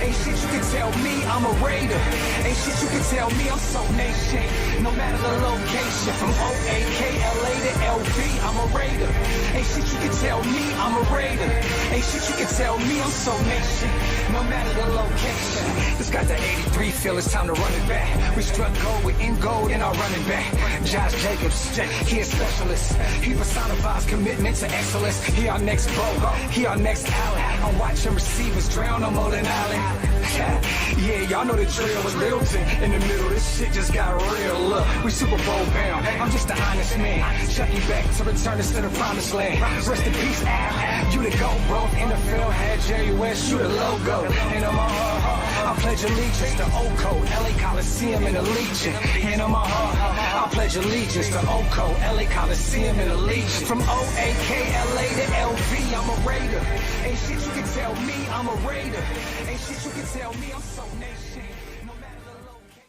Ain't shit you can tell me, I'm a Raider. Ain't shit you can tell me, I'm so nation. No matter the location, from O-A-K-L-A to L-V, I'm a Raider. Ain't shit you can tell me, I'm a Raider. Ain't shit you can tell me, I'm so nation. No matter the location. It's got the 83 feel, it's time to run it back. We struck gold, we in gold in our running back. Josh Jacobs, he a specialist. He personifies commitment to excellence. He our next Bo, he our next Allen. I'm watching receivers drown on Mullen Island. Yeah, y'all know the drill was Littleton in the middle. This shit just got real. Look, we Super Bowl bound. I'm just an honest man. Chucky back to return us to the promised land. Rest in peace, Al. You the GOAT, bro. NFL had Jerry West, you the logo. And I'm I pledge allegiance to Oco, LA Coliseum and Allegiant. And I'm I pledge allegiance to Oco, LA Coliseum and Allegiant. From O-A-K-L-A to L-V, I'm a Raider. Ain't shit you can tell me, I'm a Raider. Ain't shit you can tell me, I'm so nation. No matter the location.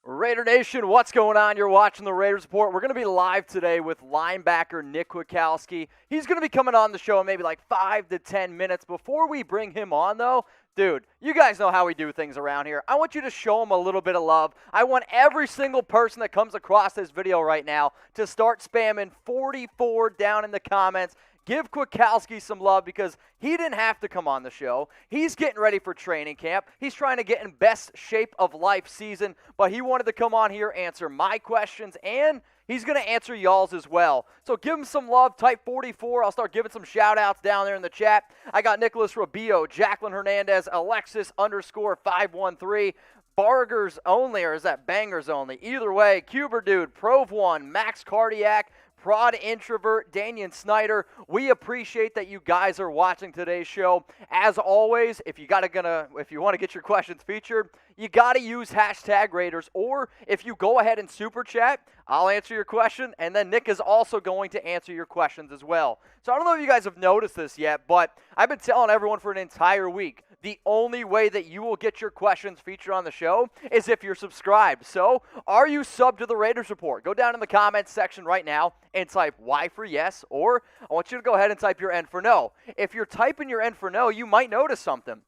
Raider Nation, what's going on? You're watching the Raiders Report. We're going to be live today with linebacker Nick Kwiatkoski. He's going to be coming on the show in maybe like 5 to 10 minutes. Before we bring him on, though, dude, you guys know how we do things around here. I want you to show him a little bit of love. I want every single person that comes across this video right now to start spamming 44 down in the comments. Give Kwiatkoski some love because he didn't have to come on the show. He's getting ready for training camp. He's trying to get in best shape of life season, but he wanted to come on here, answer my questions, and he's going to answer y'all's as well. So give him some love. Type 44. I'll start giving some shout-outs down there in the chat. I got Nicholas Rubio, Jacqueline Hernandez, Alexis_513, Bargers only, or is that Bangers only? Either way, Cuber Dude, Prove1, Max Cardiac, Prod Introvert, Daniel Snyder. We appreciate that you guys are watching today's show. As always, if you want to get your questions featured, you got to use hashtag Raiders, or if you go ahead and super chat, I'll answer your question, and then Nick is also going to answer your questions as well. So I don't know if you guys have noticed this yet, but I've been telling everyone for an entire week, the only way that you will get your questions featured on the show is if you're subscribed. So, are you subbed to the Raiders Report? Go down in the comments section right now and type Y for yes, or I want you to go ahead and type your N for no. If you're typing your N for no, you might notice something.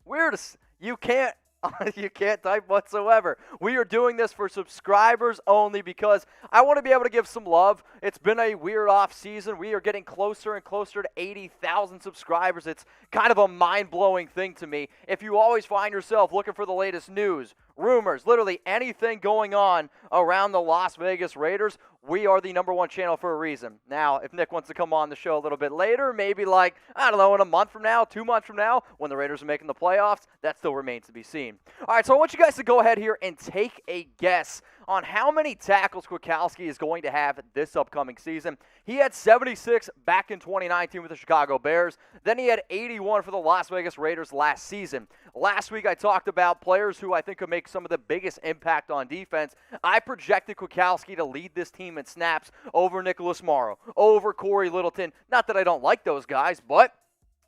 Weird, you can't type whatsoever. We are doing this for subscribers only because I want to be able to give some love. It's been a weird off season. We are getting closer and closer to 80,000 subscribers. It's kind of a mind-blowing thing to me. If you always find yourself looking for the latest news, rumors, literally anything going on around the Las Vegas Raiders, we are the #1 channel for a reason. Now, if Nick wants to come on the show a little bit later, maybe like, I don't know, in a month from now, 2 months from now, when the Raiders are making the playoffs, that still remains to be seen. All right, so I want you guys to go ahead here and take a guess on how many tackles Kwiatkoski is going to have this upcoming season. He had 76 back in 2019 with the Chicago Bears. Then he had 81 for the Las Vegas Raiders last season. Last week I talked about players who I think could make some of the biggest impact on defense. I projected Kwiatkoski to lead this team in snaps over Nicholas Morrow, over Corey Littleton. Not that I don't like those guys, but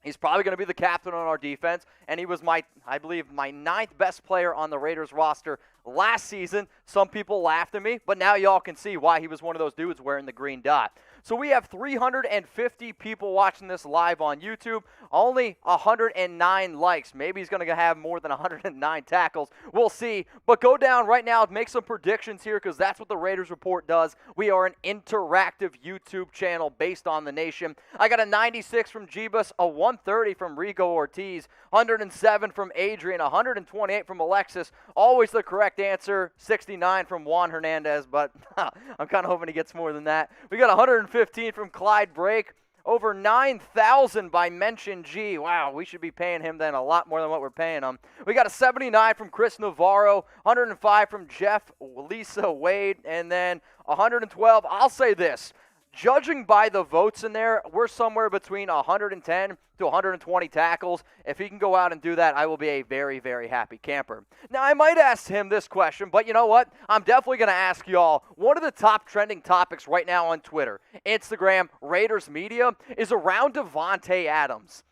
he's probably going to be the captain on our defense, and he was I believe, my 9th best player on the Raiders roster last season. Some people laughed at me, but now y'all can see why he was one of those dudes wearing the green dot. So we have 350 people watching this live on YouTube, only 109 likes. Maybe he's going to have more than 109 tackles. We'll see. But go down right now and make some predictions here because that's what the Raiders Report does. We are an interactive YouTube channel based on the nation. I got a 96 from Jeebus, a 130 from Rigo Ortiz, 107 from Adrian, 128 from Alexis. Always the correct answer, 69 from Juan Hernandez, but I'm kind of hoping he gets more than that. We got 115 from Clyde Brake, over 9,000 by Mention G. Wow, we should be paying him then a lot more than what we're paying him. We got a 79 from Chris Navarro, 105 from Jeff Lisa Wade, and then 112. I'll say this. Judging by the votes in there, we're somewhere between 110 to 120 tackles. If he can go out and do that, I will be a very, very happy camper. Now, I might ask him this question, but you know what? I'm definitely going to ask y'all, one of the top trending topics right now on Twitter, Instagram, Raiders media, is around Davante Adams.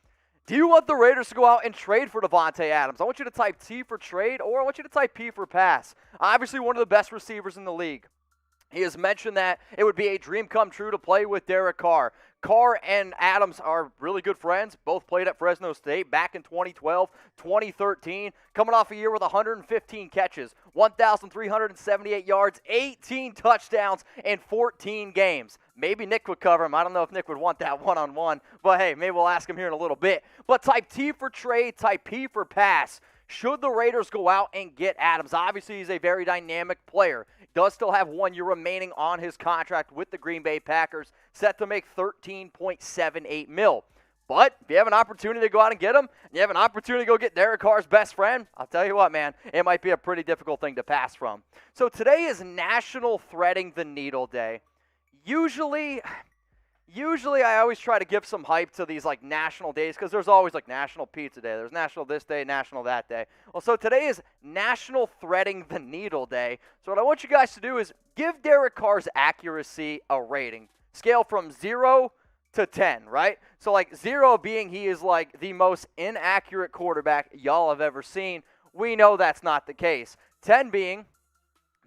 Do you want the Raiders to go out and trade for Davante Adams? I want you to type T for trade, or I want you to type P for pass. Obviously, one of the best receivers in the league. He has mentioned that it would be a dream come true to play with Derek Carr. Carr and Adams are really good friends. Both played at Fresno State back in 2012, 2013. Coming off a year with 115 catches, 1,378 yards, 18 touchdowns in 14 games. Maybe Nick would cover him. I don't know if Nick would want that one-on-one. But, hey, maybe we'll ask him here in a little bit. But type T for trade, type P for pass. Should the Raiders go out and get Adams? Obviously, he's a very dynamic player. Does still have 1 year remaining on his contract with the Green Bay Packers, set to make $13.78 million. But if you have an opportunity to go out and get him, and you have an opportunity to go get Derek Carr's best friend, I'll tell you what, man, it might be a pretty difficult thing to pass from. So today is National Threading the Needle Day. Usually I always try to give some hype to these like national days because there's always like National Pizza Day, there's National this day, National that day. Well, so today is National Threading the Needle Day. So what I want you guys to do is give Derek Carr's accuracy a rating. Scale from 0 to 10, right? So like 0 being he is like the most inaccurate quarterback y'all have ever seen. We know that's not the case. 10 being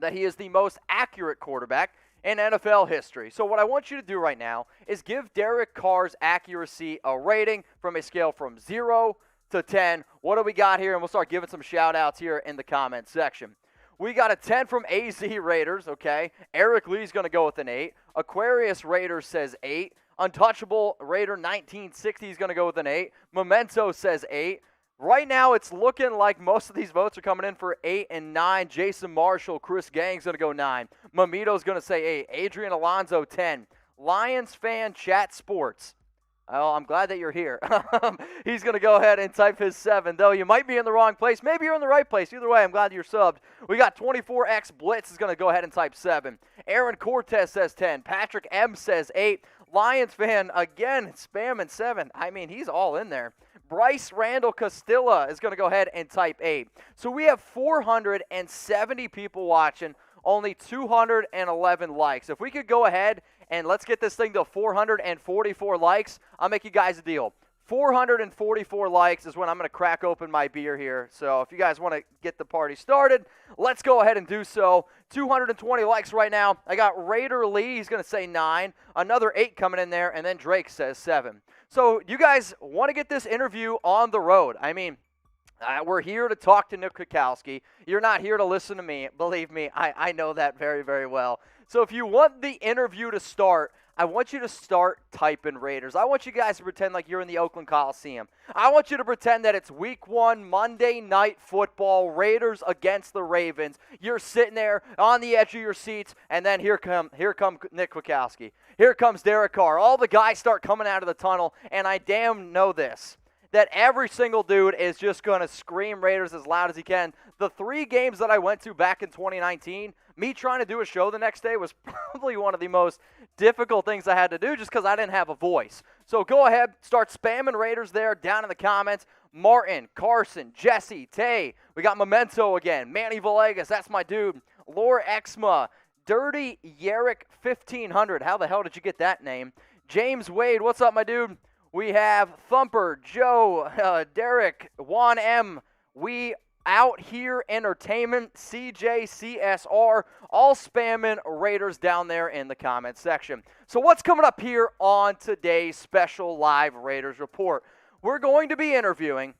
that he is the most accurate quarterback in NFL history. So what I want you to do right now is give Derek Carr's accuracy a rating from a scale from 0 to 10. What do we got here? And we'll start giving some shout-outs here in the comment section. We got a 10 from AZ Raiders, okay? Eric Lee's going to go with an 8. Aquarius Raiders says 8. Untouchable Raider 1960 is going to go with an 8. Memento says 8. Right now, it's looking like most of these votes are coming in for 8 and 9. Jason Marshall, Chris Gang's going to go 9. Mamito's going to say 8. Adrian Alonso, 10. Lions fan chat sports. Oh, I'm glad that you're here. He's going to go ahead and type his 7, though you might be in the wrong place. Maybe you're in the right place. Either way, I'm glad you're subbed. We got 24X Blitz is going to go ahead and type 7. Aaron Cortez says 10. Patrick M says 8. Lions fan, again, spamming 7. I mean, he's all in there. Bryce Randall Castilla is going to go ahead and type 8. So we have 470 people watching, only 211 likes. If we could go ahead and let's get this thing to 444 likes, I'll make you guys a deal. 444 likes is when I'm going to crack open my beer here. So if you guys want to get the party started, let's go ahead and do so. 220 likes right now. I got Raider Lee. He's going to say 9. Another 8 coming in there. And then Drake says 7. So you guys want to get this interview on the road. I mean, we're here to talk to Nick Kwiatkoski. You're not here to listen to me. Believe me, I know that very, very well. So if you want the interview to start, I want you to start typing Raiders. I want you guys to pretend like you're in the Oakland Coliseum. I want you to pretend that it's week 1, Monday Night Football, Raiders against the Ravens. You're sitting there on the edge of your seats, and then here come Nick Kwiatkoski. Here comes Derek Carr. All the guys start coming out of the tunnel, and I damn know this, that every single dude is just going to scream Raiders as loud as he can. The 3 games that I went to back in 2019, me trying to do a show the next day was probably one of the most difficult things I had to do just because I didn't have a voice. So go ahead, start spamming Raiders there down in the comments. Martin, Carson, Jesse, Tay. We got Memento again. Manny Villegas, that's my dude. Laura Exma, Dirty Yerrick 1500. How the hell did you get that name? James Wade, what's up, my dude? We have Thumper, Joe, Derek, Juan M. We Out Here Entertainment, CJ, CSR, all spamming Raiders down there in the comment section. So what's coming up here on today's special live Raiders report? We're going to be interviewing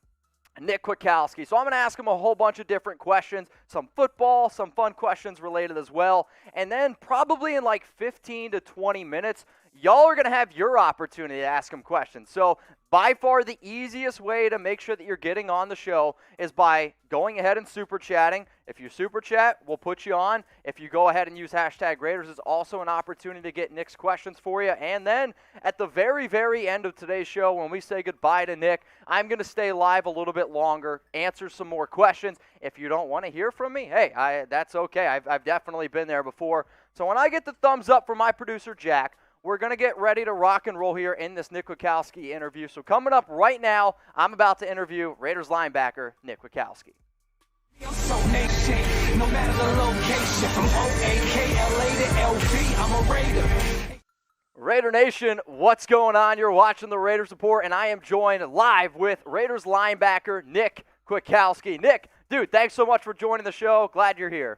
Nick Kwiatkoski. So I'm going to ask him a whole bunch of different questions, some football, some fun questions related as well. And then probably in like 15 to 20 minutes, y'all are going to have your opportunity to ask him questions. So by far the easiest way to make sure that you're getting on the show is by going ahead and super chatting. If you super chat, we'll put you on. If you go ahead and use hashtag Raiders, it's also an opportunity to get Nick's questions for you. And then at the very, very end of today's show, when we say goodbye to Nick, I'm going to stay live a little bit longer, answer some more questions. If you don't want to hear from me, hey, that's okay. I've definitely been there before. So when I get the thumbs up from my producer, Jack, we're going to get ready to rock and roll here in this Nick Kwiatkoski interview. So coming up right now, I'm about to interview Raiders linebacker Nick Kwiatkoski. I'm so nation, no matter the location, from OAKLA to LV, I'm a Raider. Raider Nation, what's going on? You're watching the Raiders Report, and I am joined live with Raiders linebacker Nick Kwiatkoski. Nick, dude, thanks so much for joining the show. Glad you're here.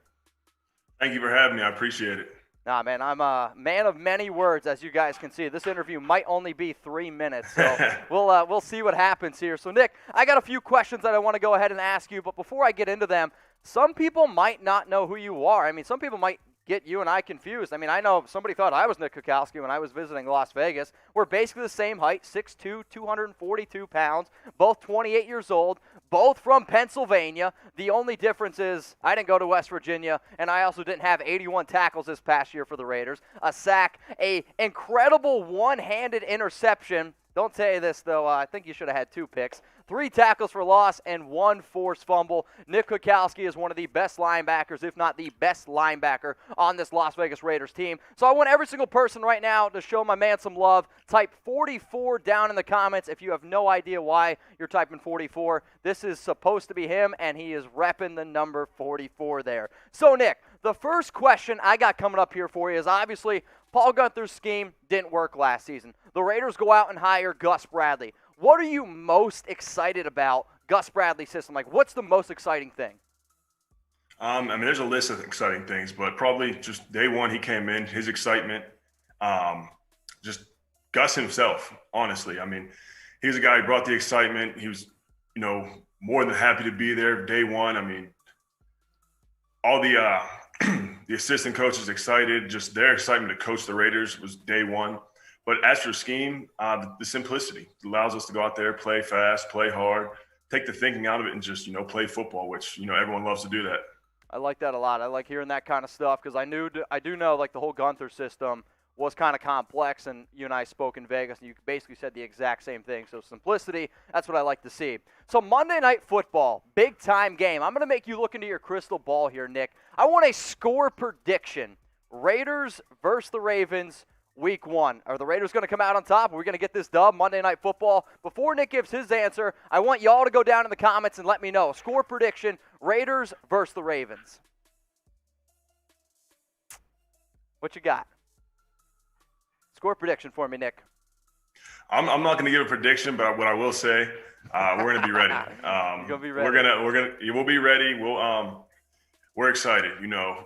Thank you for having me. I appreciate it. Nah, man, I'm a man of many words, as you guys can see. This interview might only be 3 minutes, so we'll see what happens here. So, Nick, I got a few questions that I want to go ahead and ask you, but before I get into them, some people might not know who you are. I mean, some people might get you and I confused. I mean, I know somebody thought I was Nick Kwiatkoski when I was visiting Las Vegas. We're basically the same height, 6'2", 242 pounds, both 28 years old, both from Pennsylvania. The only difference is I didn't go to West Virginia, and I also didn't have 81 tackles this past year for the Raiders, a sack, a incredible one-handed interception. Don't say this, though. I think you should have had 2 picks. 3 tackles for loss and 1 forced fumble. Nick Kwiatkoski is one of the best linebackers, if not the best linebacker on this Las Vegas Raiders team. So I want every single person right now to show my man some love. Type 44 down in the comments if you have no idea why you're typing 44. This is supposed to be him, and he is repping the number 44 there. So, Nick, the first question I got coming up here for you is obviously Paul Guenther's scheme didn't work last season. The Raiders go out and hire Gus Bradley. What are you most excited about Gus Bradley's system? Like, what's the most exciting thing? I mean, there's a list of exciting things, but probably just day one he came in, his excitement, just Gus himself, honestly. I mean, he was a guy who brought the excitement. He was, more than happy to be there day one. I mean, all the the assistant coaches excited, just their excitement to coach the Raiders was day one. But as for scheme, the simplicity allows us to go out there, play fast, play hard, take the thinking out of it, and just, play football, which, everyone loves to do that. I like that a lot. I like hearing that kind of stuff because I do know, like, the whole Guenther system was kind of complex, and you and I spoke in Vegas, and you basically said the exact same thing. So simplicity, that's what I like to see. So Monday Night Football, big-time game. I'm going to make you look into your crystal ball here, Nick. I want a score prediction. Raiders versus the Ravens, Week 1. Are the Raiders going to come out on top? Are we going to get this dub, Monday Night Football? Before Nick gives his answer, I want y'all to go down in the comments and let me know. Score prediction, Raiders versus the Ravens. What you got? Score prediction for me, Nick. I'm not going to give a prediction, but what I will say, we're going to be ready. You're going to be ready. We'll be ready. We're excited.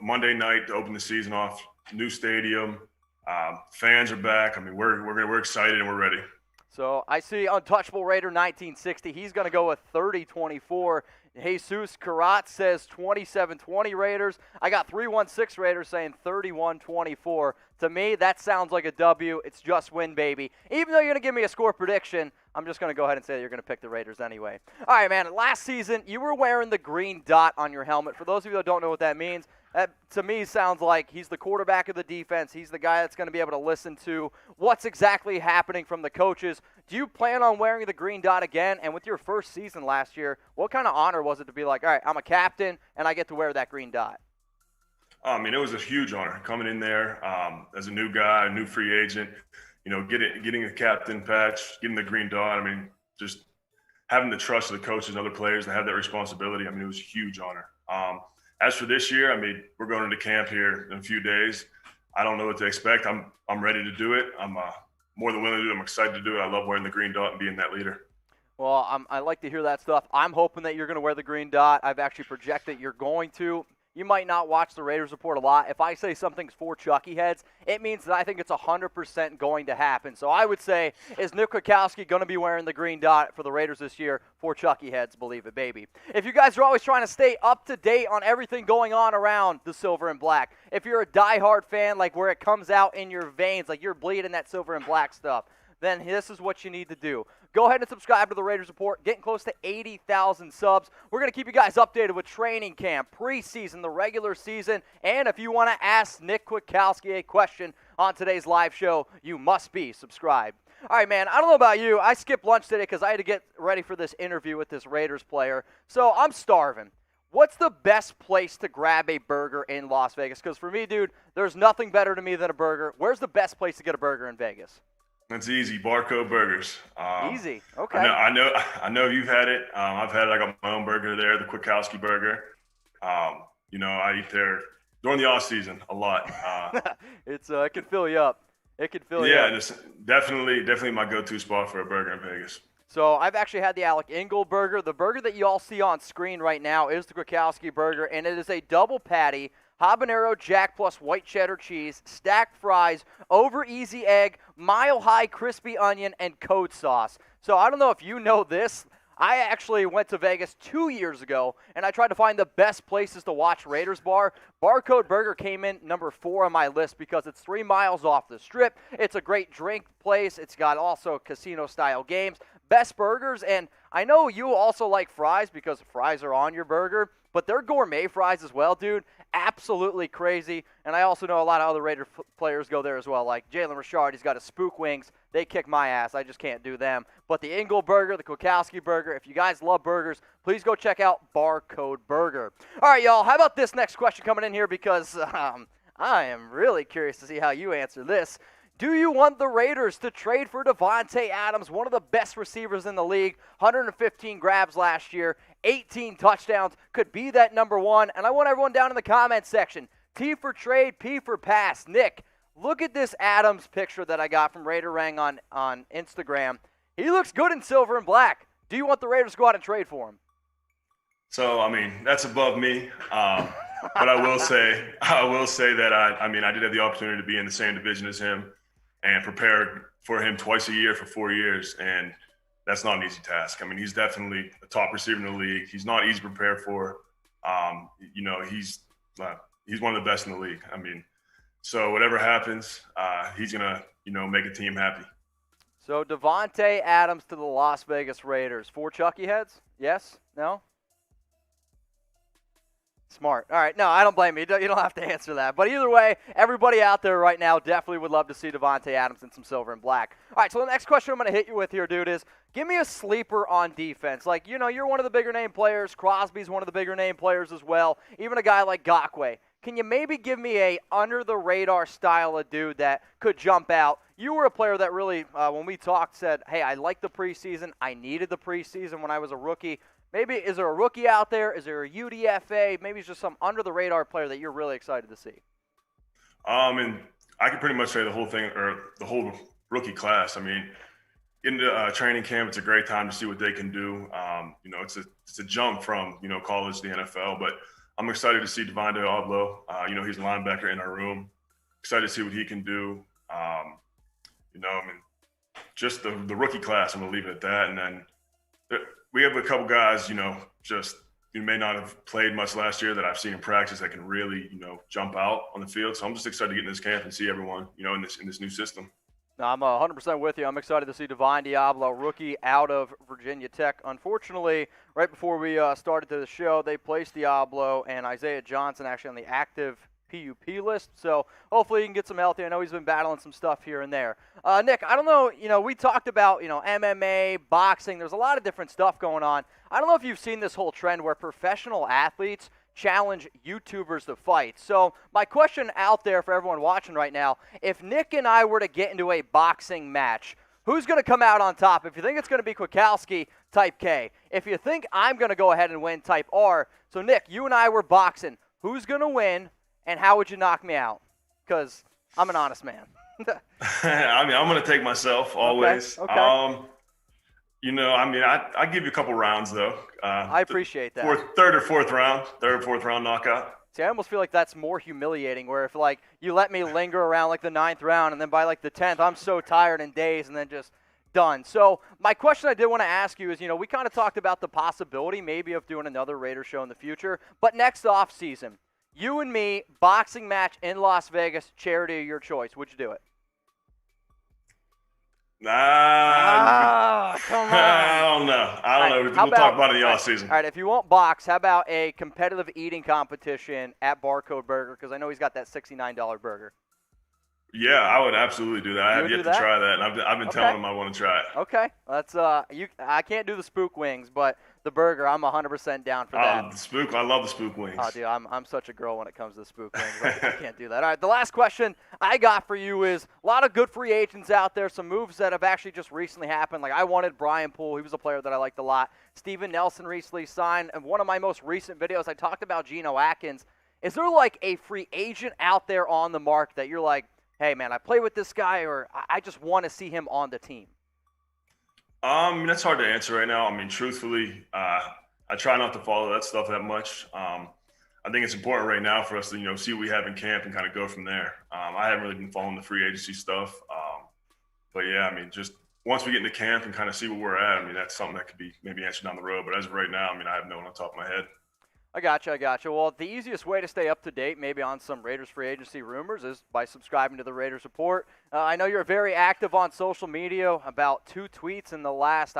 Monday night to open the season off, new stadium. Fans are back. I mean, we're excited and we're ready. So I see Untouchable Raider 1960. He's going to go with 30-24. Jesus Karat says 27-20 Raiders. I got 316 Raiders saying 31-24. To me, that sounds like a W. It's just win, baby. Even though you're going to give me a score prediction, I'm just going to go ahead and say that you're going to pick the Raiders anyway. All right, man. Last season, you were wearing the green dot on your helmet. For those of you that don't know what that means, that, to me, sounds like he's the quarterback of the defense. He's the guy that's going to be able to listen to what's exactly happening from the coaches. Do you plan on wearing the green dot again? And with your first season last year, what kind of honor was it to be like, all right, I'm a captain, and I get to wear that green dot? I mean, it was a huge honor coming in there as a new guy, a new free agent, getting the captain patch, getting the green dot. I mean, just having the trust of the coaches and other players to have that responsibility. I mean, it was a huge honor. As for this year, I mean, we're going into camp here in a few days. I don't know what to expect. I'm ready to do it. I'm more than willing to do it. I'm excited to do it. I love wearing the green dot and being that leader. Well, I like to hear that stuff. I'm hoping that you're going to wear the green dot. I've actually projected you're going to. You might not watch the Raiders Report a lot. If I say something's for Chucky heads, it means that I think it's 100% going to happen. So I would say, is Nick Kwiatkoski going to be wearing the green dot for the Raiders this year? For Chucky heads, believe it, baby. If you guys are always trying to stay up to date on everything going on around the silver and black, if you're a diehard fan, like where it comes out in your veins, like you're bleeding that silver and black stuff, then this is what you need to do. Go ahead and subscribe to the Raiders Report. Getting close to 80,000 subs. We're going to keep you guys updated with training camp, preseason, the regular season, and if you want to ask Nick Kwiatkoski a question on today's live show, you must be subscribed. All right, man, I don't know about you. I skipped lunch today because I had to get ready for this interview with this Raiders player, so I'm starving. What's the best place to grab a burger in Las Vegas? Because for me, dude, there's nothing better to me than a burger. Where's the best place to get a burger in Vegas? It's easy. Barcode Burgers. Easy. Okay. I know you've had it. I've had it. I got my own burger there, the Kwiatkoski burger. I eat there during the off season a lot. It can fill you up. It can fill you up. Yeah, it's definitely my go-to spot for a burger in Vegas. So I've actually had the Alec Ingold burger. The burger that you all see on screen right now is the Kwiatkoski burger, and it is a double patty, habanero jack plus white cheddar cheese, stacked fries, over easy egg, mile high crispy onion, and code sauce. So I don't know if you know this. I actually went to Vegas 2 years ago, and I tried to find the best places to watch Raiders Bar. Barcode Burger came in number 4 on my list because it's 3 miles off the strip. It's a great drink place. It's got also casino-style games, best burgers, and I know you also like fries because fries are on your burger, but they're gourmet fries as well, dude. Absolutely crazy. And I also know a lot of other Raider players go there as well, like Jalen Richard. He's got his Spook Wings. They kick my ass. I just can't do them. But the Ingle Burger, the Kwiatkoski Burger, if you guys love burgers, please go check out Barcode Burger. All right, y'all, how about this next question coming in here because I am really curious to see how you answer this. Do you want the Raiders to trade for Davante Adams, one of the best receivers in the league, 115 grabs last year, 18 touchdowns, could be that number 1? And I want everyone down in the comments section, T for trade, P for pass. Nick, look at this Adams picture that I got from Raider Rang on Instagram. He looks good in silver and black. Do you want the Raiders to go out and trade for him? So, I mean, that's above me. But I will say that I did have the opportunity to be in the same division as him and prepared for him twice a year for 4 years, and that's not an easy task. I mean, he's definitely a top receiver in the league. He's not easy to prepare for. He's one of the best in the league. I mean, so whatever happens, he's gonna, make a team happy. So Davante Adams to the Las Vegas Raiders. 4 Chucky heads? Yes? No? Smart. All right. No, I don't blame you. You don't have to answer that. But either way, everybody out there right now definitely would love to see Davante Adams in some silver and black. All right, so the next question I'm going to hit you with here, dude, is give me a sleeper on defense. Like, you're one of the bigger name players. Crosby's one of the bigger name players as well. Even a guy like Gakwe. Can you maybe give me a under-the-radar style of dude that could jump out? You were a player that really, when we talked, said, hey, I like the preseason. I needed the preseason when I was a rookie. Maybe is there a rookie out there? Is there a UDFA? Maybe it's just some under-the-radar player that you're really excited to see. And I could pretty much say the whole thing, or the whole rookie class. I mean, in the training camp, it's a great time to see what they can do. It's a jump from college to the NFL, but I'm excited to see Davante Adams. He's a linebacker in our room. Excited to see what he can do. Just the rookie class. I'm gonna leave it at that, and then we have a couple guys, who may not have played much last year that I've seen in practice that can really, jump out on the field. So I'm just excited to get in this camp and see everyone, in this new system. No, I'm 100% with you. I'm excited to see Davante Diablo, rookie out of Virginia Tech. Unfortunately, right before we started the show, they placed Diablo and Isaiah Johnson actually on the active PUP list, so hopefully he can get some healthy. I know he's been battling some stuff here and there. Nick, I don't know, we talked about, MMA, boxing. There's a lot of different stuff going on. I don't know if you've seen this whole trend where professional athletes challenge YouTubers to fight. So my question out there for everyone watching right now, if Nick and I were to get into a boxing match, who's going to come out on top? If you think it's going to be Kwiatkoski, type K. If you think I'm going to go ahead and win, type R. So Nick, you and I were boxing. Who's going to win? And how would you knock me out? Because I'm an honest man. I'm going to take myself always. Okay. I give you a couple rounds, though. I appreciate that. Third or fourth round knockout. See, I almost feel like that's more humiliating, where if, you let me linger around, the 9th round, and then by, the 10th, I'm so tired and dazed, and then just done. So my question I did want to ask you is, we kind of talked about the possibility maybe of doing another Raider show in the future, but next off season, you and me, boxing match in Las Vegas, charity of your choice. Would you do it? Come on. I don't know. We'll talk about it in the offseason. All right, if you won't box, how about a competitive eating competition at Barcode Burger? Because I know he's got that $69 burger. Yeah, I would absolutely do that. I have yet to try that, and I've been telling him I want to try it. Okay, that's I can't do the Spook Wings, but the burger, I'm 100% down for that. I love the Spook Wings. Oh, dude, I'm such a girl when it comes to the Spook Wings. I can't do that. All right, the last question I got for you is a lot of good free agents out there, some moves that have actually just recently happened. I wanted Brian Poole. He was a player that I liked a lot. Steven Nelson recently signed. And one of my most recent videos, I talked about Geno Atkins. Is there a free agent out there on the mark that you're like, hey, man, I play with this guy, or I just want to see him on the team? That's hard to answer right now. Truthfully, I try not to follow that stuff that much. I think it's important right now for us to, see what we have in camp and kind of go from there. I haven't really been following the free agency stuff. But yeah, I mean, just once we get into camp and kind of see where we're at, I mean, that's something that could be maybe answered down the road. But as of right now, I mean, I have no one on top of my head. I gotcha. Well, the easiest way to stay up to date maybe on some Raiders free agency rumors is by subscribing to the Raiders Report. I know you're very active on social media, about 2 tweets in the last,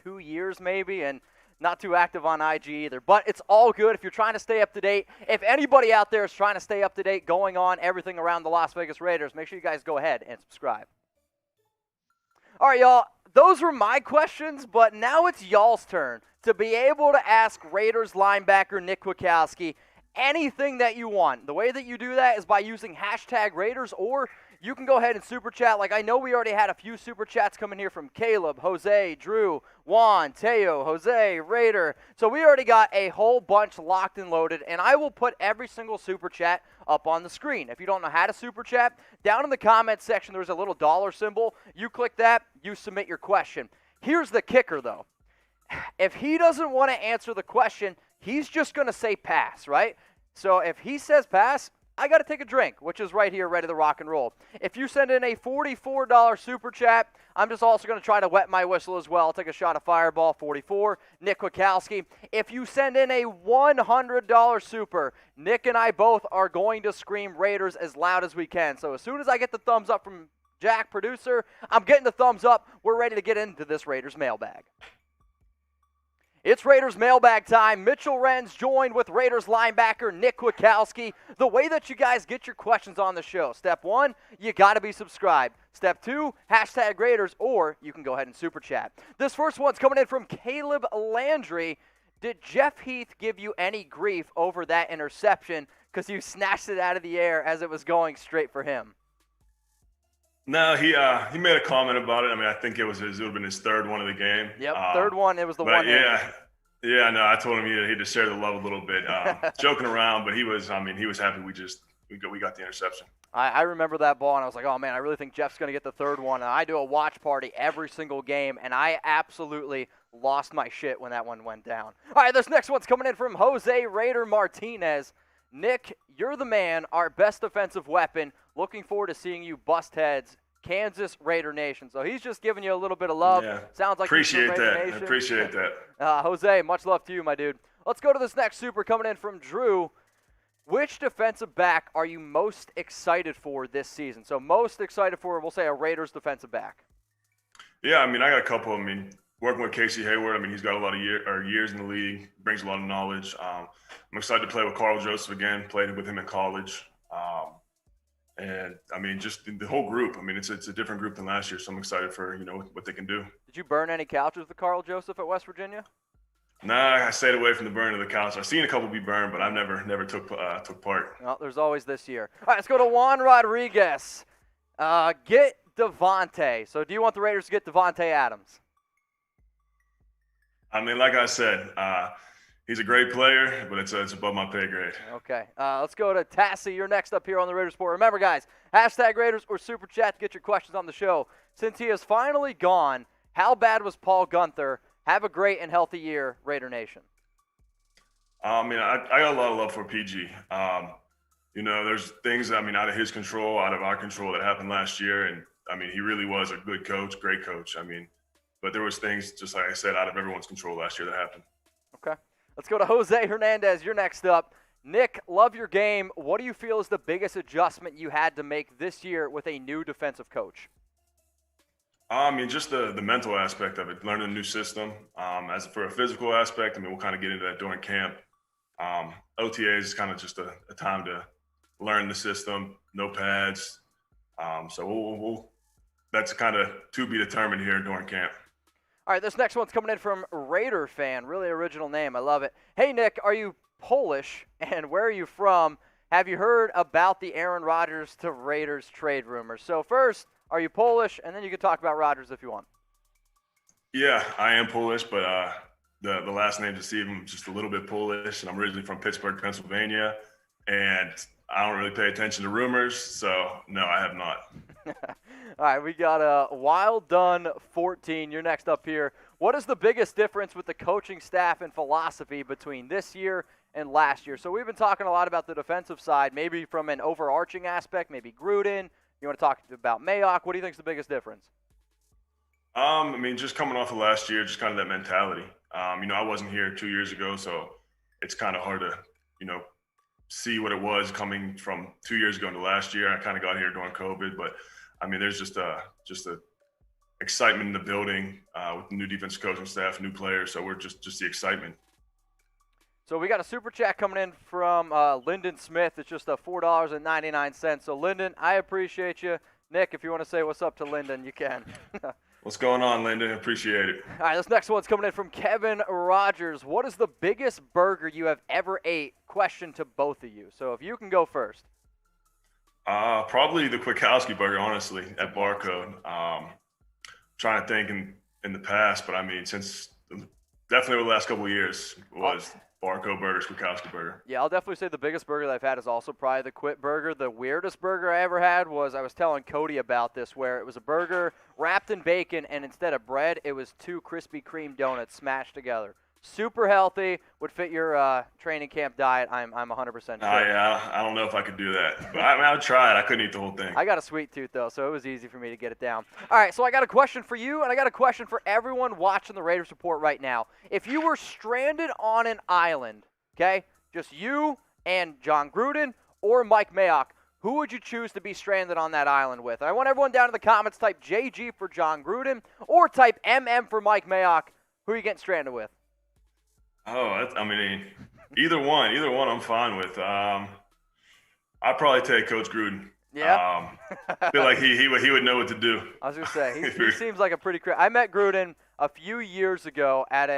2 years maybe, and not too active on IG either. But it's all good if you're trying to stay up to date. If anybody out there is trying to stay up to date going on everything around the Las Vegas Raiders, make sure you guys go ahead and subscribe. All right, y'all. Those were my questions, but now it's y'all's turn to be able to ask Raiders linebacker Nick Kwiatkoski anything that you want. The way that you do that is by using #Raiders, or you can go ahead and super chat. Like, I know we already had a few super chats coming here from Caleb, Jose, Drew, Juan, Teo, Jose, Raider. So we already got a whole bunch locked and loaded, and I will put every single super chat up on the screen. If you don't know how to super chat, down in the comments section there's a little dollar symbol. You click that, you submit your question. Here's the kicker, though. If he doesn't want to answer the question, he's just going to say pass, right? So if he says pass, I got to take a drink, which is right here, ready to rock and roll. If you send in a $44 super chat, I'm just also going to try to wet my whistle as well. I'll take a shot of Fireball, 44, Nick Kwiatkoski. If you send in a $100 super, Nick and I both are going to scream Raiders as loud as we can. So as soon as I get the thumbs up from Jack, producer, I'm getting the thumbs up. We're ready to get into this Raiders mailbag. It's Raiders mailbag time. Mitchell Renz joined with Raiders linebacker Nick Kwiatkoski. The way that you guys get your questions on the show. Step 1, you got to be subscribed. Step 2, #Raiders, or you can go ahead and super chat. This first one's coming in from Caleb Landry. Did Jeff Heath give you any grief over that interception because you snatched it out of the air as it was going straight for him? No, he made a comment about it. I mean, I think it would have been his third one of the game. Yep, third one. It was the one. Yeah. No, I told him he had to share the love a little bit, joking around. But he was happy. We got the interception. I remember that ball, and I was like, oh man, I really think Jeff's going to get the third one. And I do a watch party every single game, and I absolutely lost my shit when that one went down. All right, this next one's coming in from Jose Raider Martinez. Nick, you're the man, our best defensive weapon. Looking forward to seeing you bust heads, Kansas Raider Nation. So he's just giving you a little bit of love. Yeah. Sounds like appreciate that. I appreciate that. Jose, much love to you, my dude. Let's go to this next super coming in from Drew. Which defensive back are you most excited for this season? So most excited for, we'll say, a Raiders defensive back. Yeah, I mean, I got a couple. I mean, working with Casey Hayward, I mean, he's got a lot of years in the league, brings a lot of knowledge. I'm excited to play with Carl Joseph again, played with him in college. And, I mean, just the whole group. I mean, it's a different group than last year, so I'm excited for, what they can do. Did you burn any couches with Carl Joseph at West Virginia? Nah, I stayed away from the burn of the couch. I've seen a couple be burned, but I've never took part. Well, there's always this year. All right, let's go to Juan Rodriguez. Get Davante. So do you want the Raiders to get Davante Adams? I mean, like I said, he's a great player, but it's above my pay grade. Okay. Let's go to Tassie. You're next up here on the Raiders Report. Remember, guys, #Raiders or Super Chat to get your questions on the show. Since he is finally gone, how bad was Paul Gunther? Have a great and healthy year, Raider Nation. I mean, I got a lot of love for PG. There's things, I mean, out of his control, out of our control that happened last year. And, I mean, he really was a good coach, great coach. I mean, but there was things, just like I said, out of everyone's control last year that happened. Okay. Let's go to Jose Hernandez. You're next up. Nick, love your game. What do you feel is the biggest adjustment you had to make this year with a new defensive coach? I mean, just the mental aspect of it, learning a new system. As for a physical aspect, I mean, we'll kind of get into that during camp. OTAs is kind of just a time to learn the system, no pads. So that's kind of to be determined here during camp. All right, this next one's coming in from Raider fan. Really original name. I love it. Hey, Nick, are you Polish, and where are you from? Have you heard about the Aaron Rodgers to Raiders trade rumors? So first, are you Polish? And then you can talk about Rodgers if you want. Yeah, I am Polish, but the last name deceives me. I'm just a little bit Polish, and I'm originally from Pittsburgh, Pennsylvania, and I don't really pay attention to rumors, so no, I have not. All right, we got a Wild Done 14. You're next up here. What is the biggest difference with the coaching staff and philosophy between this year and last year? So we've been talking a lot about the defensive side, maybe from an overarching aspect, maybe Gruden. You want to talk about Mayock? What do you think is the biggest difference? I mean, just coming off of last year, just kind of that mentality. I wasn't here 2 years ago, so it's kind of hard to, see what it was coming from 2 years ago into last year. I kind of got here during COVID, but I mean, there's just a excitement in the building with the new defense coaching staff, new players. So we're just the excitement. So we got a super chat coming in from Lyndon Smith. It's just $4.99. So Lyndon, I appreciate you. Nick, if you want to say what's up to Lyndon, you can. What's going on, Lyndon? Appreciate it. All right, this next one's coming in from Kevin Rogers. What is the biggest burger you have ever ate? Question to both of you. So if you can go first. Probably the Kwiatkoski burger, honestly, at Barcode. Trying to think in the past, but I mean, since definitely over the last couple of years was Barcode Burgers, Kwiatkoski burger. Yeah, I'll definitely say the biggest burger that I've had is also probably the Quit burger. The weirdest burger I ever had was, I was telling Cody about this, where it was a burger wrapped in bacon, and instead of bread, it was 2 Krispy Kreme donuts smashed together. Super healthy, would fit your training camp diet. I'm 100% sure. Yeah, I don't know if I could do that. But I would try it. I couldn't eat the whole thing. I got a sweet tooth, though, so it was easy for me to get it down. All right, so I got a question for you, and I got a question for everyone watching the Raiders Report right now. If you were stranded on an island, okay, just you and John Gruden or Mike Mayock, who would you choose to be stranded on that island with? I want everyone down in the comments, type JG for John Gruden or type MM for Mike Mayock. Who are you getting stranded with? Oh, I mean, either one I'm fine with. I'd probably take Coach Gruden. Yeah. I feel like he would know what to do. I was going to say, he seems like a pretty I met Gruden a few years ago at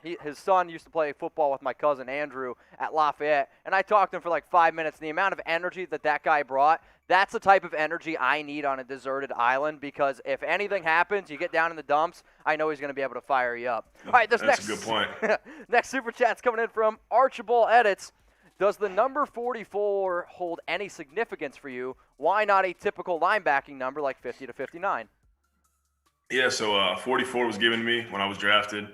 his son used to play football with my cousin Andrew at Lafayette, and I talked to him for like 5 minutes, and the amount of energy that guy brought, that's the type of energy I need on a deserted island, because if anything happens, you get down in the dumps, I know he's going to be able to fire you up. All right, that's a good point. Next super chat's coming in from Archibald Edits. Does the number 44 hold any significance for you? Why not a typical linebacking number like 50 to 59? Yeah, so 44 was given to me when I was drafted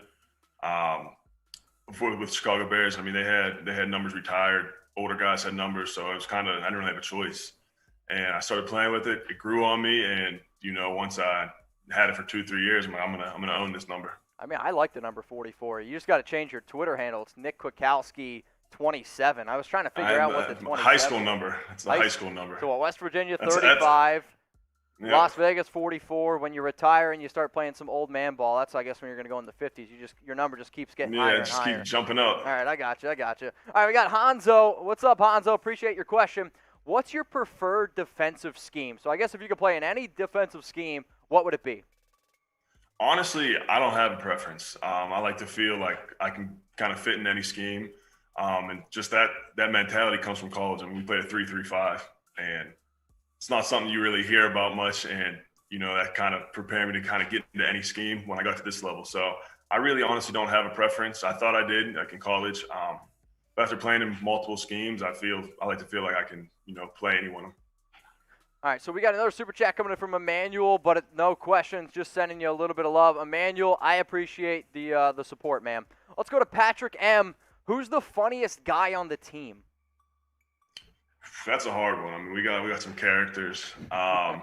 with Chicago Bears. I mean, they had numbers retired. Older guys had numbers, so it was I didn't really have a choice. And I started playing with it. It grew on me, and once I had it for 2-3 years, I'm gonna own this number. I mean, I like the number 44. You just got to change your Twitter handle. It's Nick Kwiatkoski 27. I was trying to figure out what the 27 high school number. It's the high school number. So West Virginia 35, yeah. Las Vegas 44. When you retire and you start playing some old man ball, that's I guess when you're going to go in the 50s. Your number just keeps getting higher and higher. Keep jumping up. All right, I got you. All right, we got Hanzo. What's up, Hanzo? Appreciate your question. What's your preferred defensive scheme? So I guess if you could play in any defensive scheme, what would it be? Honestly, I don't have a preference. I like to feel like I can kind of fit in any scheme. And just that mentality comes from college. I mean, we played a 3-3-5, and it's not something you really hear about much. And, that kind of prepared me to kind of get into any scheme when I got to this level. So I really honestly don't have a preference. I thought I did, like in college. But after playing in multiple schemes, I like to feel like I can, play any one of them. All right, so we got another super chat coming in from Emmanuel, but no questions, just sending you a little bit of love. Emmanuel, I appreciate the support, man. Let's go to Patrick M. Who's the funniest guy on the team? That's a hard one. I mean, we got some characters. I'm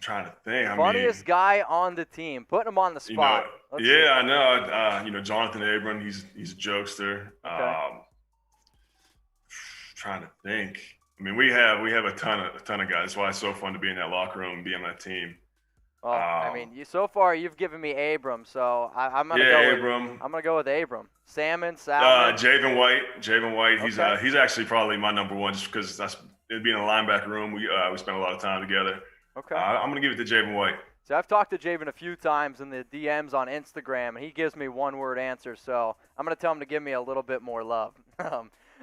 trying to think. Funniest guy on the team. Putting him on the spot. I know. Jonathan Abram. He's a jokester. Okay. Trying to think. I mean, we have a ton of guys. That's why it's so fun to be in that locker room and be on that team. Well, I mean, so far you've given me Abram, so I'm gonna go Abram. I'm gonna go with Abram. Salmon. Javen White. Okay. He's actually probably my number one, just because being in a linebacker room. We spent a lot of time together. Okay. I'm gonna give it to Javen White. So I've talked to Javen a few times in the DMs on Instagram, and he gives me one-word answers. So I'm gonna tell him to give me a little bit more love.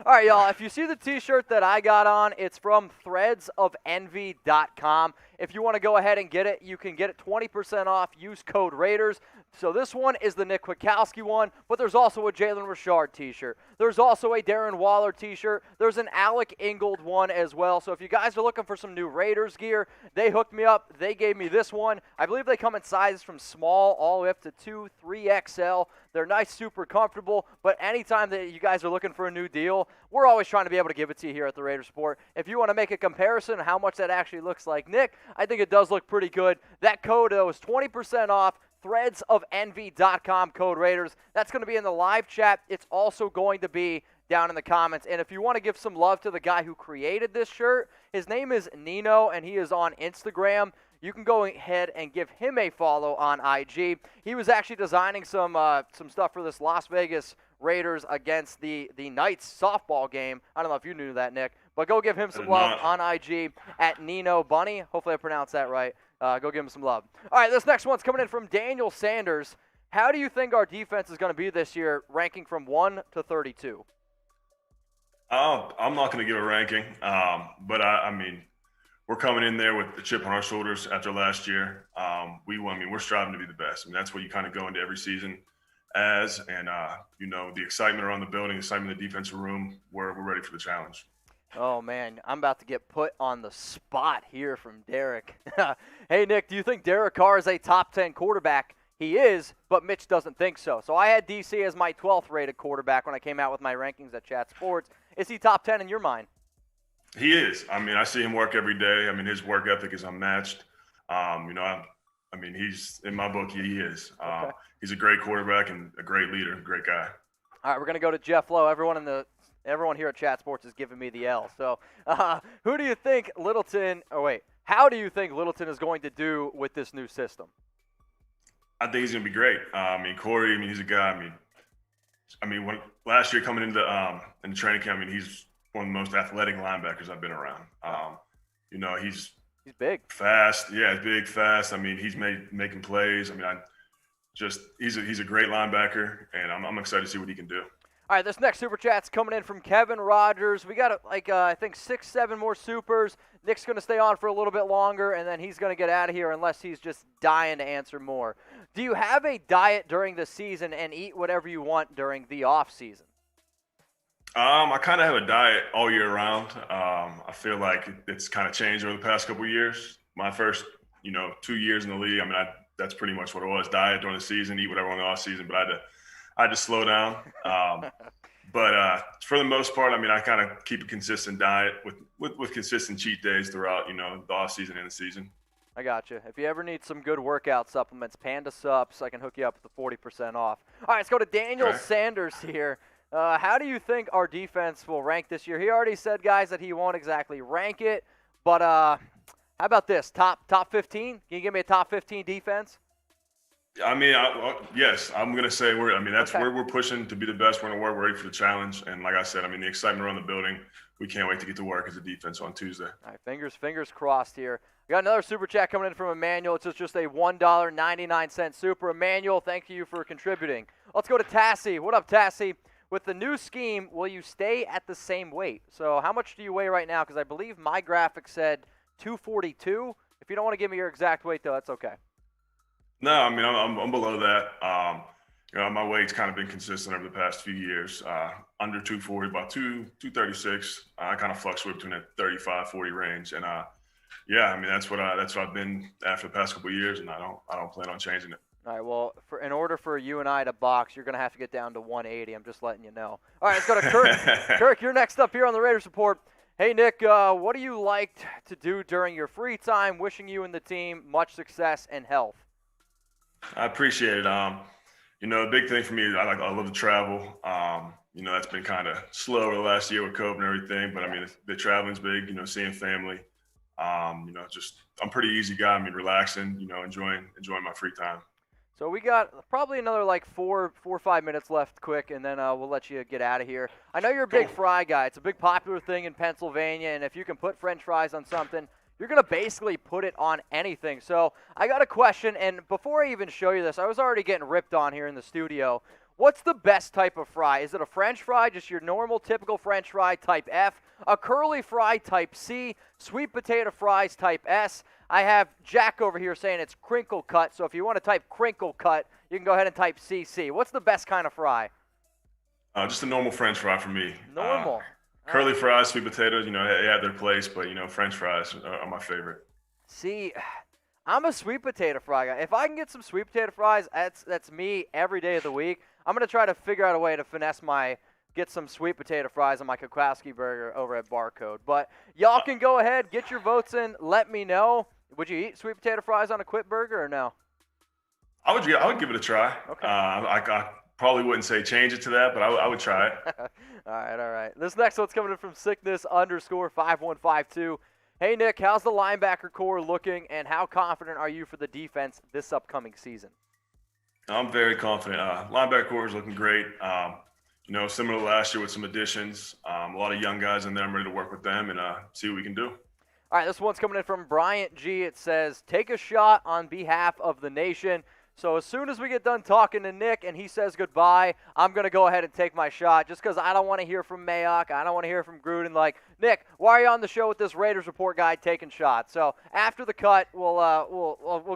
All right, y'all, if you see the T-shirt that I got on, it's from threadsofenvy.com. If you want to go ahead and get it, you can get it 20% off. Use code Raiders. So this one is the Nick Kwiatkoski one, but there's also a Jalen Richard t-shirt. There's also a Darren Waller t-shirt. There's an Alec Ingold one as well. So if you guys are looking for some new Raiders gear, they hooked me up. They gave me this one. I believe they come in sizes from small all the way up to 2, 3XL. They're nice, super comfortable, but anytime that you guys are looking for a new deal, we're always trying to be able to give it to you here at the Raiders Report. If you want to make a comparison of how much that actually looks like Nick, I think it does look pretty good. That code, though, is 20% off. threadsofenvy.com, code Raiders. That's going to be in the live chat. It's also going to be down in the comments. And if you want to give some love to the guy who created this shirt, his name is Nino, and he is on Instagram. You can go ahead and give him a follow on IG. He was actually designing some stuff for this Las Vegas Raiders against the Knights softball game. I don't know if you knew that, Nick, but go give him some love on IG at Nino Bunny. Hopefully I pronounced that right. Go give him some love. All right, this next one's coming in from Daniel Sanders. How do you think our defense is going to be this year, ranking from 1 to 32? I'm not going to give a ranking, but I mean, we're coming in there with the chip on our shoulders after last year. We're striving to be the best. I mean, that's what you kind of go into every season as, and the excitement around the building, excitement in the defensive room. We're ready for the challenge. Oh, man, I'm about to get put on the spot here from Derek. Hey, Nick, do you think Derek Carr is a top 10 quarterback? He is, but Mitch doesn't think so. So I had DC as my 12th rated quarterback when I came out with my rankings at Chat Sports. Is he top 10 in your mind? He is. I mean, I see him work every day. I mean, his work ethic is unmatched. He's in my book. He is. Okay. He's a great quarterback and a great leader, great guy. All right, we're gonna go to Jeff Lowe. Everyone here at Chat Sports is giving me the L. So, who do you think how do you think Littleton is going to do with this new system? I think he's gonna be great. Corey. He's a guy. When last year coming into in the training camp, he's one of the most athletic linebackers I've been around. He's big, fast. Yeah, big, fast. He's making plays. He's a great linebacker, and I'm excited to see what he can do. All right, this next super chat's coming in from Kevin Rogers. We got I think 6, 7 more supers. Nick's going to stay on for a little bit longer, and then he's going to get out of here unless he's just dying to answer more. Do you have a diet during the season and eat whatever you want during the off season? I kind of have a diet all year round. I feel like it's kind of changed over the past couple of years. My first, 2 years in the league, that's pretty much what it was. Diet during the season, eat whatever on the off season, but I had to slow down. But for the most part, I kind of keep a consistent diet with consistent cheat days throughout, the off season and the season. I got you. If you ever need some good workout supplements, Panda Sups, I can hook you up with the 40% off. All right, let's go to Daniel Sanders here. How do you think our defense will rank this year? He already said, guys, that he won't exactly rank it, but how about this? Top 15? Can you give me a top 15 defense? Yes, I'm going to say that's where we're pushing to be the best. We're going to work ready for the challenge. And like I said, the excitement around the building, we can't wait to get to work as a defense on Tuesday. All right, fingers crossed here. We got another super chat coming in from Emmanuel. It's just a $1.99 super. Emmanuel, thank you for contributing. Let's go to Tassie. What up, Tassie? With the new scheme, will you stay at the same weight? So how much do you weigh right now? Because I believe my graphic said 242. If you don't want to give me your exact weight, though, that's okay. No, I'm below that. My weight's kind of been consistent over the past few years. Under 240, about 236. I kind of fluctuate between that 35, 40 range, and that's what I've been after the past couple of years, and I don't plan on changing it. All right, well, in order for you and I to box, you're going to have to get down to 180. I'm just letting you know. All right, let's go to Kirk. Kirk, you're next up here on the Raiders Report. Hey, Nick, what do you like to do during your free time? Wishing you and the team much success and health. I appreciate it. The big thing for me is I love to travel. That's been kind of slow over the last year with COVID and everything, but the traveling's big, seeing family. I'm a pretty easy guy. Relaxing, enjoying my free time. So we got probably another 4 or 5 minutes left quick, and then we'll let you get out of here. I know you're a big fry guy. It's a big popular thing in Pennsylvania, and if you can put French fries on something, you're going to basically put it on anything. So I got a question, and before I even show you this, I was already getting ripped on here in the studio. What's the best type of fry? Is it a French fry, just your normal typical French fry type F, a curly fry type C, sweet potato fries type S? I have Jack over here saying it's crinkle cut, so if you want to type crinkle cut, you can go ahead and type CC. What's the best kind of fry? Just a normal French fry for me. Normal. Curly fries, sweet potatoes, they have their place, but, French fries are my favorite. See, I'm a sweet potato fry guy. If I can get some sweet potato fries, that's me every day of the week. I'm going to try to figure out a way to get some sweet potato fries on my Kwiatkoski burger over at Barcode. But y'all can go ahead, get your votes in, let me know. Would you eat sweet potato fries on a Quit burger or no? I would give it a try. Okay. I probably wouldn't say change it to that, but I would try it. All right. This next one's coming in from sickness_5152. Hey, Nick, how's the linebacker core looking, and how confident are you for the defense this upcoming season? I'm very confident. Linebacker core is looking great. Similar to last year with some additions. A lot of young guys in there. I'm ready to work with them and see what we can do. All right, this one's coming in from Bryant G. It says, take a shot on behalf of the nation. So as soon as we get done talking to Nick and he says goodbye, I'm going to go ahead and take my shot just because I don't want to hear from Mayock. I don't want to hear from Gruden. Like, Nick, why are you on the show with this Raiders Report guy taking shots? So after the cut, we'll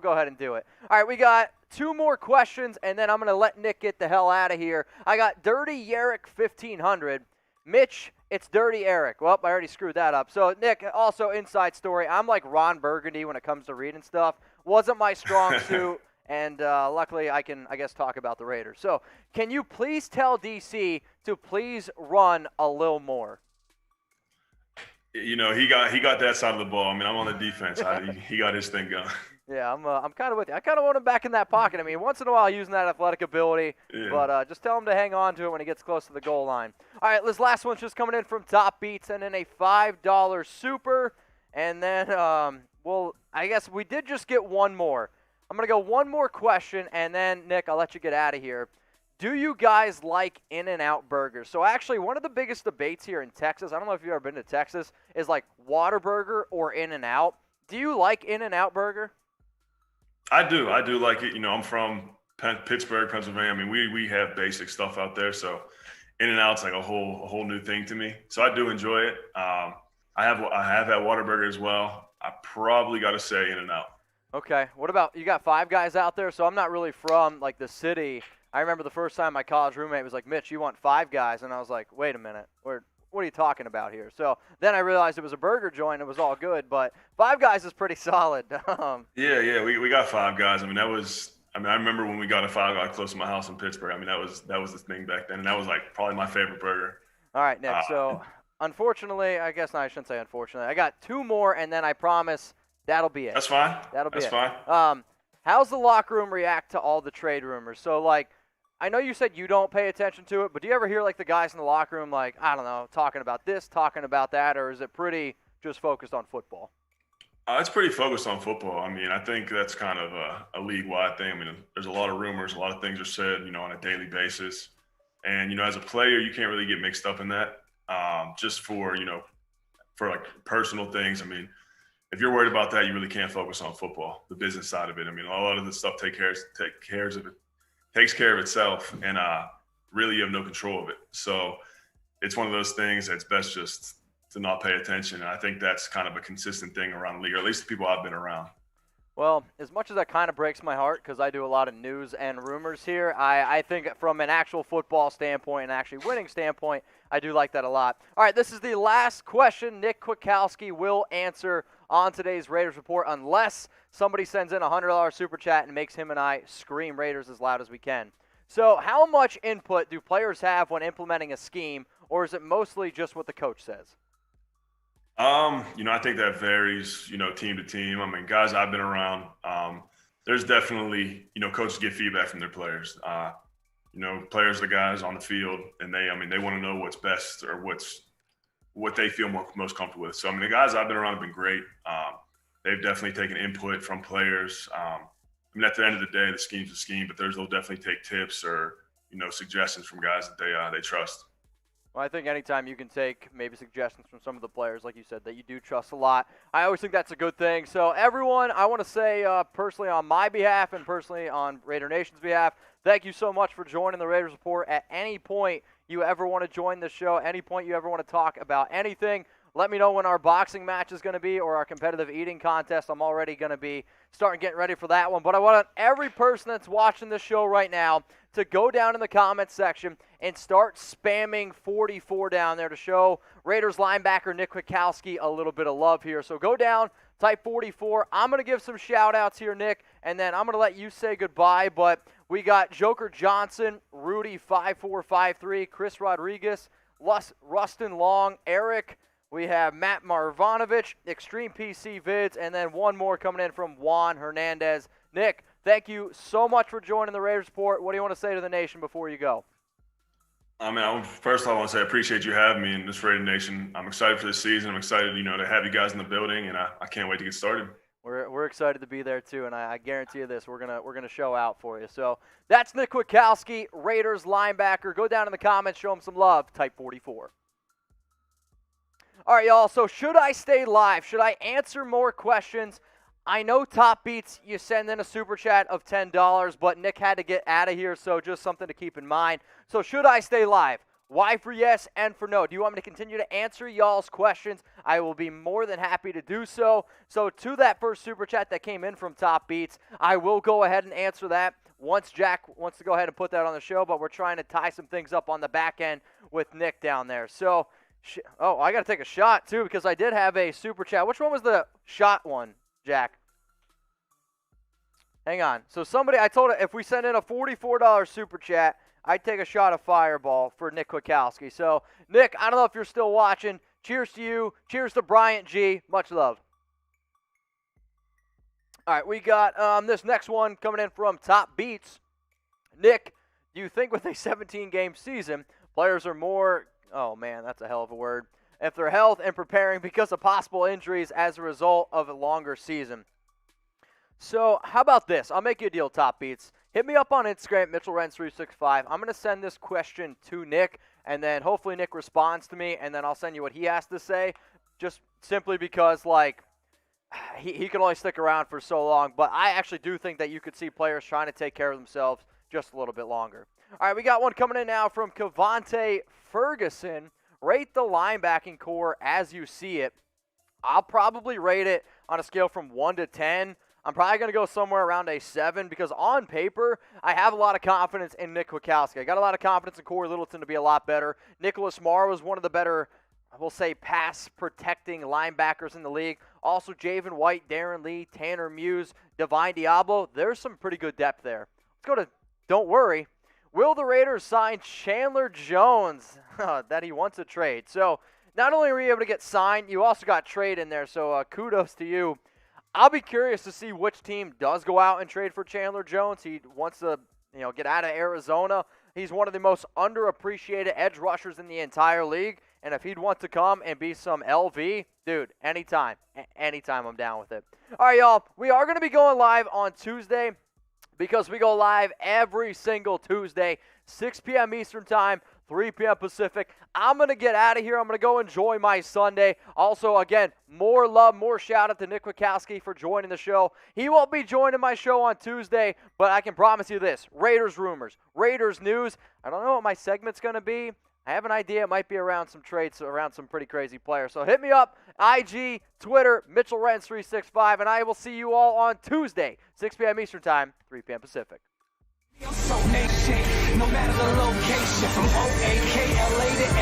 go ahead and do it. All right, we got 2 more questions, and then I'm going to let Nick get the hell out of here. I got Dirty Yerrick 1500. Mitch, it's Dirty Eric. Well, I already screwed that up. So, Nick, also inside story. I'm like Ron Burgundy when it comes to reading stuff. Wasn't my strong suit. And luckily, I can, talk about the Raiders. So, can you please tell DC to please run a little more? He got that side of the ball. I'm on the defense. He got his thing going. Yeah, I'm kind of with you. I kind of want him back in that pocket. Once in a while, using that athletic ability. Yeah. But just tell him to hang on to it when he gets close to the goal line. All right, this last one's just coming in from Top Beats, and then a $5 super. And then, I guess we did just get one more. I'm going to go one more question, and then, Nick, I'll let you get out of here. Do you guys like In-N-Out burgers? So, actually, one of the biggest debates here in Texas, I don't know if you've ever been to Texas, is like Whataburger or In-N-Out. Do you like In-N-Out burger? I do like it. I'm from Pittsburgh, Pennsylvania. We have basic stuff out there, so In-N-Out's like a whole new thing to me. So I do enjoy it. I have had Whataburger as well. I probably got to say In-N-Out. Okay. What about, you got Five Guys out there? So I'm not really from, like, the city. I remember the first time my college roommate was like, Mitch, you want Five Guys? And I was like, wait a minute. What are you talking about here? So then I realized it was a burger joint. It was all good. But Five Guys is pretty solid. Yeah. We got Five Guys. I remember when we got a Five Guys close to my house in Pittsburgh. that was the thing back then. And that was, like, probably my favorite burger. All right, Nick. So, unfortunately, I guess I shouldn't say unfortunately. I got 2 more, and then I promise – that'll be it. That's fine. That's fine. How's the locker room react to all the trade rumors? So, like, I know you said you don't pay attention to it, but do you ever hear, like, the guys in the locker room, like, I don't know, talking about this, talking about that, or is it pretty just focused on football? It's pretty focused on football. I think that's kind of a league-wide thing. There's a lot of rumors, a lot of things are said, on a daily basis. And, as a player, you can't really get mixed up in that just for like personal things. If you're worried about that, you really can't focus on football, the business side of it. A lot of this stuff takes care of itself, and really you have no control of it. So it's one of those things that's best just to not pay attention. And I think that's kind of a consistent thing around the league, or at least the people I've been around. Well, as much as that kind of breaks my heart because I do a lot of news and rumors here, I think from an actual football standpoint and actually winning standpoint, I do like that a lot. All right, this is the last question Nick Kwiatkoski will answer on today's Raiders Report unless somebody sends in a $100 super chat and makes him and I scream Raiders as loud as we can. So how much input do players have when implementing a scheme, or is it mostly just what the coach says? I think that varies, team to team. Guys I've been around, there's definitely, coaches get feedback from their players. Players are the guys on the field, and they want to know what's best or what they feel most comfortable with. So, the guys I've been around have been great. They've definitely taken input from players. At the end of the day, the scheme's a scheme, but they'll definitely take tips or, suggestions from guys that they trust. Well, I think anytime you can take maybe suggestions from some of the players, like you said, that you do trust a lot, I always think that's a good thing. So, everyone, I want to say personally on my behalf and personally on Raider Nation's behalf, thank you so much for joining the Raiders Report. At any point you ever want to join the show, any point you ever want to talk about anything, Let me know when our boxing match is going to be or our competitive eating contest. I'm already going to be getting ready for that one. But I want every person that's watching this show right now to go down in the comments section and start spamming 44 down there to show Raiders linebacker Nick Kwiatkoski a little bit of love here. So go down, type 44. I'm going to give some shout-outs here, Nick, and then I'm going to let you say goodbye. But we got Joker Johnson, Rudy 5453, Chris Rodriguez, Rustin Long, Eric. We have Matt Marvanovich, Extreme PC Vids, and then one more coming in from Juan Hernandez. Nick, thank you so much for joining the Raiders Report. What do you want to say to the nation before you go? First of all, I want to say I appreciate you having me in this Raider Nation. I'm excited for this season. I'm excited, to have you guys in the building, and I can't wait to get started. We're excited to be there too, and I guarantee you this: we're gonna show out for you. So that's Nick Kwiatkoski, Raiders linebacker. Go down in the comments, show him some love. Type 44. All right, y'all. So should I stay live? Should I answer more questions? I know Top Beats, you send in a super chat of $10, but Nick had to get out of here, so just something to keep in mind. So should I stay live? Y for yes, N for no. Do you want me to continue to answer y'all's questions? I will be more than happy to do so. So to that first super chat that came in from Top Beats, I will go ahead and answer that once Jack wants to go ahead and put that on the show, but we're trying to tie some things up on the back end with Nick down there. So, I got to take a shot too because I did have a super chat. Which one was the shot one, Jack? Hang on. So I told it if we send in a $44 super chat, I'd take a shot of Fireball for Nick Kwiatkoski. So, Nick, I don't know if you're still watching. Cheers to you. Cheers to Bryant G. Much love. All right, we got this next one coming in from Top Beats. Nick, do you think with a 17-game season, players are more, oh man, that's a hell of a word, if their health and preparing because of possible injuries as a result of a longer season? So how about this? I'll make you a deal, Top Beats. Hit me up on Instagram, Mitchell Renz 365. I'm going to send this question to Nick, and then hopefully Nick responds to me, and then I'll send you what he has to say, just simply because, he can only stick around for so long. But I actually do think that you could see players trying to take care of themselves just a little bit longer. All right, we got one coming in now from Cavante Ferguson. Rate the linebacking core as you see it. I'll probably rate it on a scale from 1 to 10. I'm probably going to go somewhere around a 7 because on paper, I have a lot of confidence in Nick Kwiatkoski. I got a lot of confidence in Corey Littleton to be a lot better. Nicholas Marr was one of the better, we'll say, pass-protecting linebackers in the league. Also, Javen White, Darren Lee, Tanner Muse, Divine Diablo. There's some pretty good depth there. Let's go to Don't Worry. Will the Raiders sign Chandler Jones? That he wants to trade. So, not only were you able to get signed, you also got trade in there. So, kudos to you. I'll be curious to see which team does go out and trade for Chandler Jones. He wants to, get out of Arizona. He's one of the most underappreciated edge rushers in the entire league. And if he'd want to come and be some LV, dude, anytime. Anytime I'm down with it. All right, y'all. We are going to be going live on Tuesday because we go live every single Tuesday, 6 p.m. Eastern Time, 3 p.m. Pacific. I'm going to get out of here. I'm going to go enjoy my Sunday. Also, again, more love, more shout out to Nick Kwiatkoski for joining the show. He won't be joining my show on Tuesday, but I can promise you this. Raiders rumors, Raiders news. I don't know what my segment's going to be. I have an idea. It might be around some trades, around some pretty crazy players. So hit me up, IG, Twitter, Mitchell Renz 365, and I will see you all on Tuesday, 6 p.m. Eastern Time, 3 p.m. Pacific. So nation, no matter the location, from OAK, LA